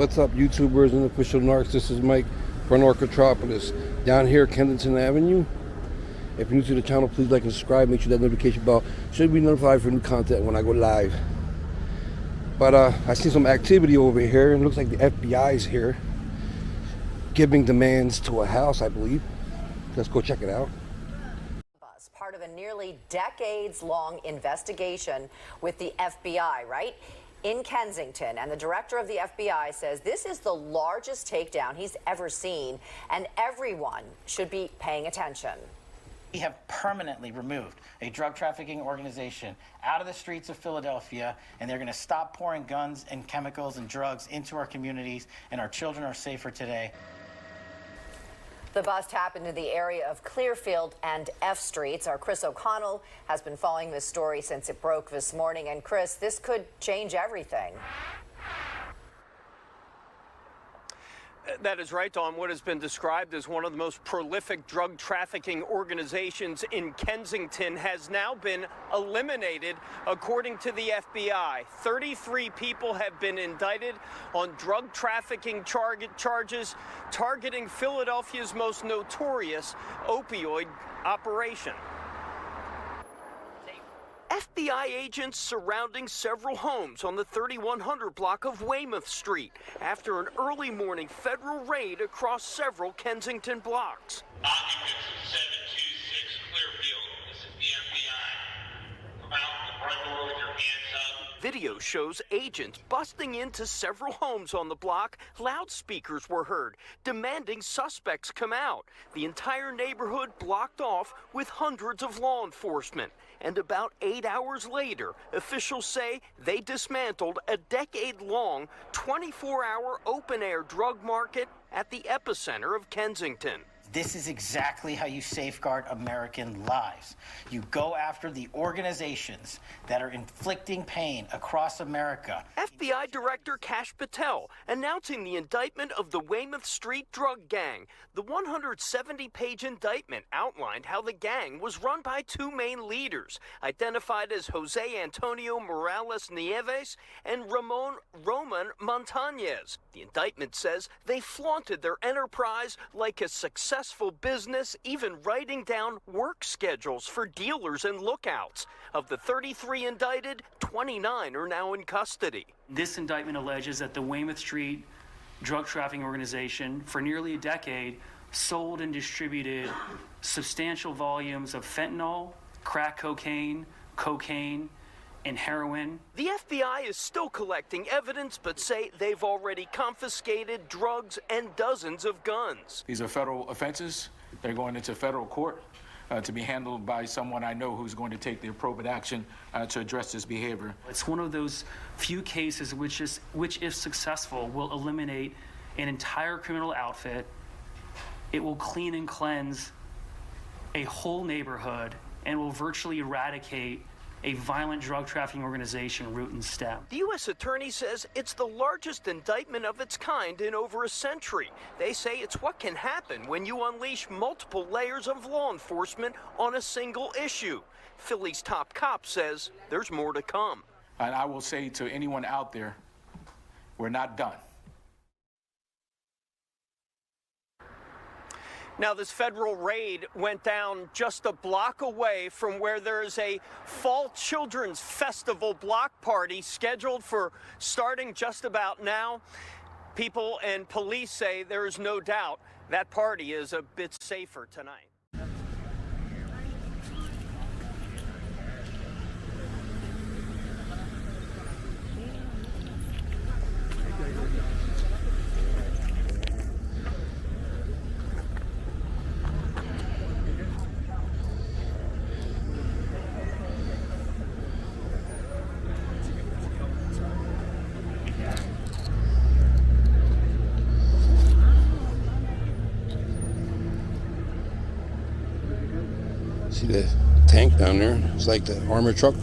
What's up, YouTubers and official narcs? This is Mike from Narcotropolis. Down here, Kensington Avenue. If you're new to the channel, please like and subscribe. Make sure that notification bell should be notified for new content when I go live. But I see some activity over here. It looks like the FBI is here, giving demands to a house, I believe. Let's go check it out. Part of a nearly decades-long investigation with the FBI, right? In Kensington, and the director of the FBI says this is the largest takedown he's ever seen, and everyone should be paying attention. We have permanently removed a drug trafficking organization out of the streets of Philadelphia, and they're going to stop pouring guns and chemicals and drugs into our communities, and our children are safer today. The bust happened in the area of Clearfield and F Streets. Our Chris O'Connell has been following this story since it broke this morning. And Chris, this could change everything. That is right, Dawn. What has been described as one of the most prolific drug trafficking organizations in Kensington has now been eliminated, according to the FBI. 33 people have been indicted on drug trafficking charges targeting Philadelphia's most notorious opioid operation. FBI agents surrounding several homes on the 3100 block of Weymouth Street after an early morning federal raid across several Kensington blocks. Occupants of 726 Clearfield, this is the FBI. Come out the front door with your hands up. Video shows agents busting into several homes on the block. Loudspeakers were heard, demanding suspects come out. The entire neighborhood blocked off with hundreds of law enforcement. And about 8 hours later, officials say they dismantled a decade-long, 24-hour open-air drug market at the epicenter of Kensington. This is exactly how you safeguard American lives. You go after the organizations that are inflicting pain across America. FBI Director Kash Patel announcing the indictment of the Weymouth Street drug gang. The 170-page indictment outlined how the gang was run by two main leaders, identified as Jose Antonio Morales Nieves and Roman Montañez. The indictment says they flaunted their enterprise like a successful business, even writing down work schedules for dealers and lookouts. Of the 33 indicted, 29 are now in custody. This indictment alleges that the Weymouth Street drug trafficking organization, for nearly a decade, sold and distributed substantial volumes of fentanyl, crack cocaine, and heroin. The FBI is still collecting evidence, but say they've already confiscated drugs and dozens of guns. These are federal offenses. They're going into federal court to be handled by someone I know who's going to take the appropriate action to address this behavior. It's one of those few cases which, if successful, will eliminate an entire criminal outfit. It will clean and cleanse a whole neighborhood and will virtually eradicate a violent drug trafficking organization root and stem. The U.S. Attorney says it's the largest indictment of its kind in over a century. They say it's what can happen when you unleash multiple layers of law enforcement on a single issue. Philly's top cop says there's more to come. And I will say to anyone out there, we're not done. Now, this federal raid went down just a block away from where there is a Fall Children's Festival block party scheduled for starting just about now. People and police say there is no doubt that party is a bit safer tonight. See the tank down there? It's like the armored truck.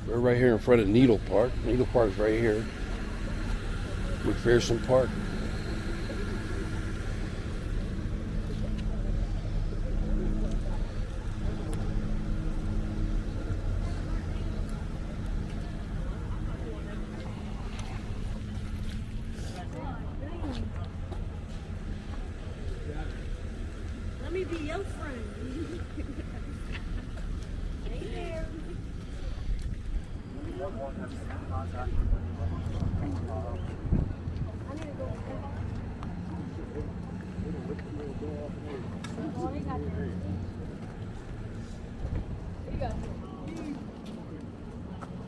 We're right here in front of Needle Park. Needle Park's right here. McPherson Park. be your friend. Hey there. I need to go.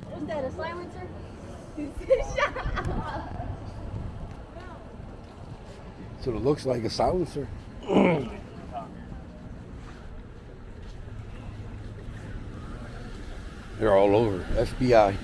What's that, a silencer? So it looks like a silencer. They're all over. FBI.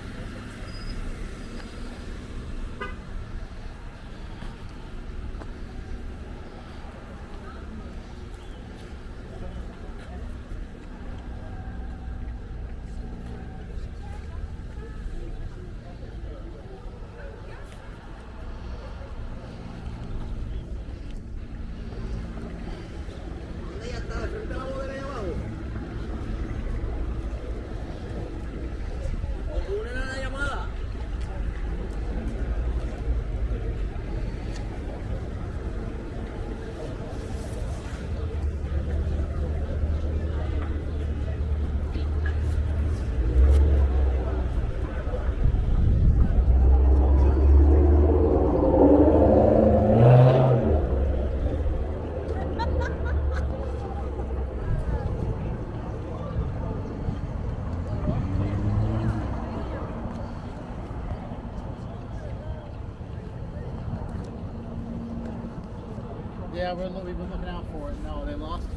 Yeah, we've been looking out for it. No, they lost it.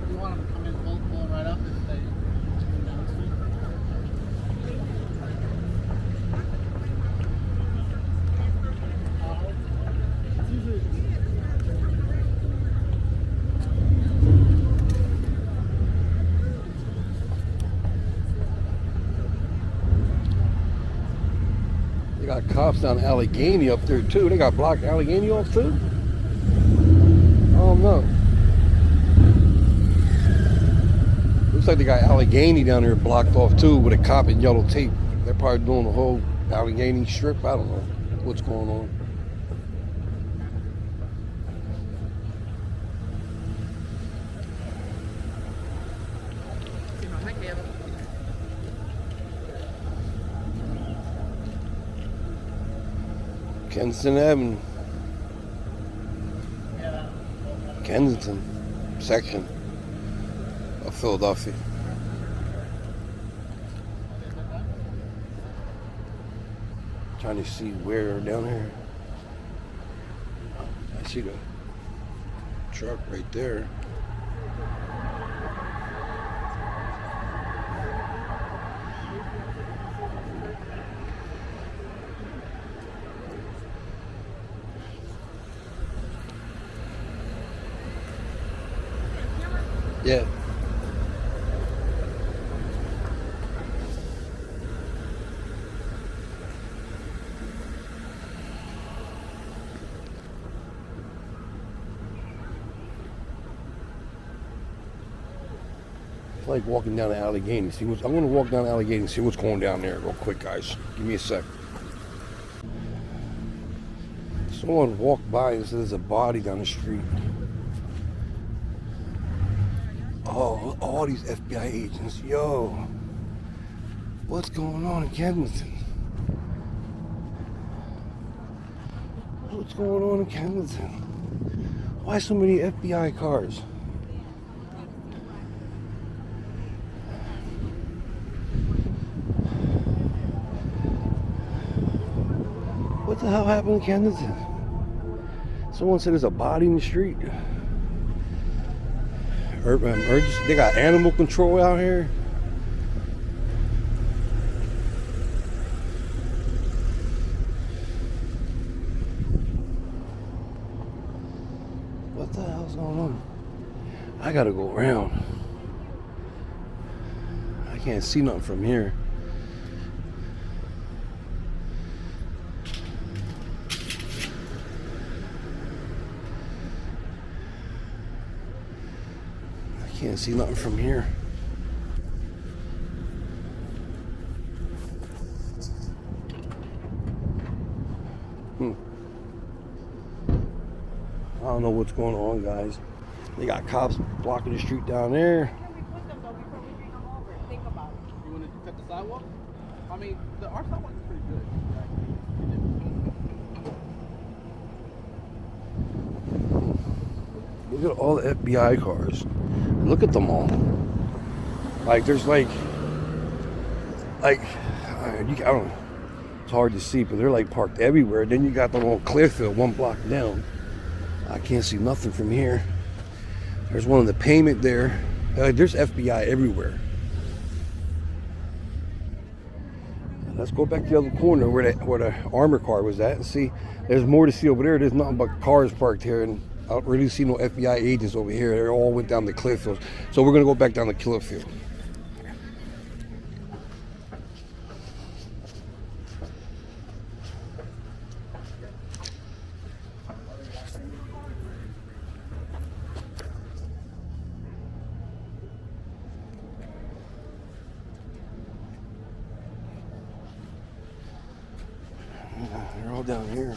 You want them to come in, pull right up if they come down to it. It's usually... They got cops down Allegheny up there too. They got blocked Allegheny off too? Oh no. Looks like they got Allegheny down there blocked off too with a cop in yellow tape. They're probably doing the whole Allegheny strip. I don't know what's going on. Kensington Avenue. Kensington section of Philadelphia. Trying to see where down here. I see the truck right there. Yeah. It's like walking down the Allegheny. I'm gonna walk down the Allegheny and see what's going down there real quick, guys. Give me a sec. Someone walked by and said there's a body down the street. Oh, all these FBI agents. Yo, what's going on in Kensington? What's going on in Kensington? Why so many FBI cars? What the hell happened in Kensington? Someone said there's a body in the street. They got animal control out here. What the hell's going on? I gotta go around. I can't see nothing from here. Can't see nothing from here. don't know what's going on, guys. They got cops blocking the street down there. Can we put them though before we bring them over? Think about it. You want to cut the sidewalk? I mean, our sidewalk is pretty good. Look at all the FBI cars. Look at them all. Like, there's like, I don't know. It's hard to see, but they're like parked everywhere. Then you got them on Clearfield, 1 block down. I can't see nothing from here. There's one in the pavement there. There's FBI everywhere. Let's go back to the other corner where the armor car was at and see. There's more to see over there. There's nothing but cars parked here, and I don't really see no FBI agents over here. They all went down to Clearfield. So we're gonna go back down to Clearfield. They're all down here.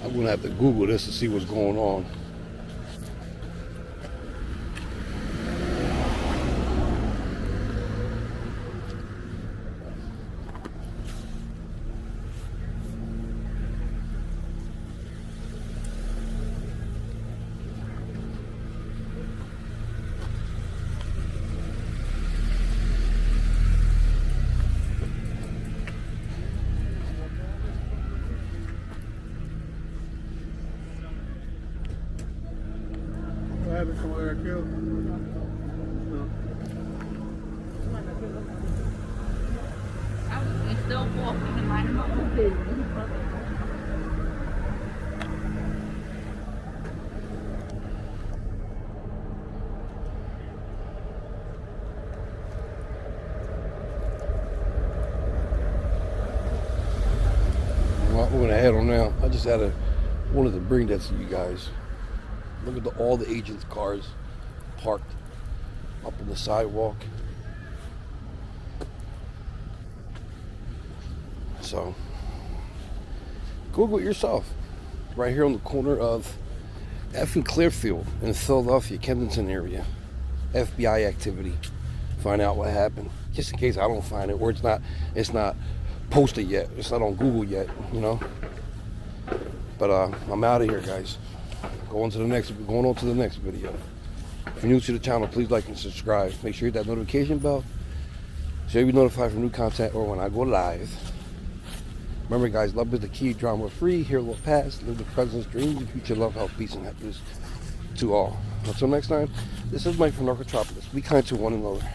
I'm gonna have to Google this to see what's going on. Still walking in line of business. Well, we're gonna head on now. I just wanted to bring that to you guys. Look at all the agents' cars parked up on the sidewalk. So, Google it yourself. Right here on the corner of F and Clearfield in the Philadelphia, Kensington area. FBI activity. Find out what happened. Just in case I don't find it, or it's not posted yet. It's not on Google yet, you know. But I'm out of here, guys. Going on to the next video. If you're new to the channel, please like and subscribe. Make sure you hit that notification bell so you'll be notified for new content or when I go live. Remember, guys, love is the key. Drama free. Hear a little past. Live the present. Dreams the future. Love, health, peace, and happiness to all. Until next time, this is Mike from Narcotropolis. Be kind to one another.